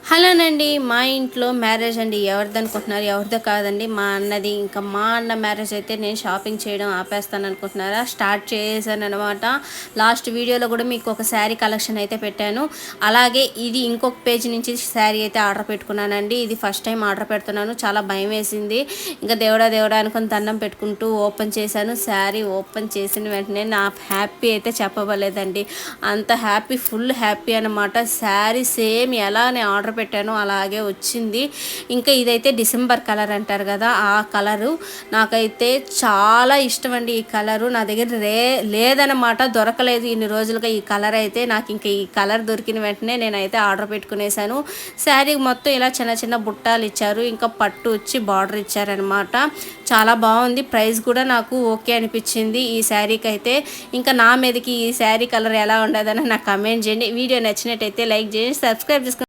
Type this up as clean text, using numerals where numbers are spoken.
హలోనండి. మా ఇంట్లో మ్యారేజ్ అండి. ఎవరిదనుకుంటున్నారు? ఎవరిదో కాదండి, మా అన్నది. ఇంకా మా అన్న మ్యారేజ్ అయితే నేను షాపింగ్ చేయడం ఆపేస్తాననుకుంటున్నారా? స్టార్ట్ చేశాననమాట. లాస్ట్ వీడియోలో కూడా మీకు ఒక శారీ కలెక్షన్ అయితే పెట్టాను. అలాగే ఇది ఇంకొక పేజ్ నుంచి శారీ అయితే ఆర్డర్ పెట్టుకున్నానండి. ఇది ఫస్ట్ టైం ఆర్డర్ పెడుతున్నాను. చాలా భయం వేసింది. ఇంకా దేవుడా దేవుడా అనుకుని దండం పెట్టుకుంటూ ఓపెన్ చేశాను. శారీ ఓపెన్ చేసిన వెంటనే నా హ్యాపీ అయితే చెప్పవలేదండి. అంత హ్యాపీ, ఫుల్ హ్యాపీ అనమాట. శారీ సేమ్ ఎలా నేను ఆర్డర్ పెట్టానో అలాగే వచ్చింది. ఇంకా ఇదైతే డిసెంబర్ కలర్ అంటారు కదా, ఆ కలరు నాకైతే చాలా ఇష్టం అండి. ఈ కలరు నా దగ్గర లేదనమాట, దొరకలేదు ఇన్ని రోజులుగా ఈ కలర్ అయితే. నాకు ఇంకా ఈ కలర్ దొరికిన వెంటనే నేనైతే ఆర్డర్ పెట్టుకునేసాను. శారీ మొత్తం ఇలా చిన్న చిన్న బుట్టాలు ఇచ్చారు. ఇంకా పట్టు వచ్చి బార్డర్ ఇచ్చారనమాట. చాలా బాగుంది. ప్రైస్ కూడా నాకు ఓకే అనిపించింది ఈ శారీకి అయితే. ఇంకా నా మీదకి ఈ శారీ కలర్ ఎలా ఉండదని నాకు కమెంట్ చేయండి. వీడియో నచ్చినట్టయితే లైక్ చేయండి, సబ్స్క్రైబ్ చేసుకోండి.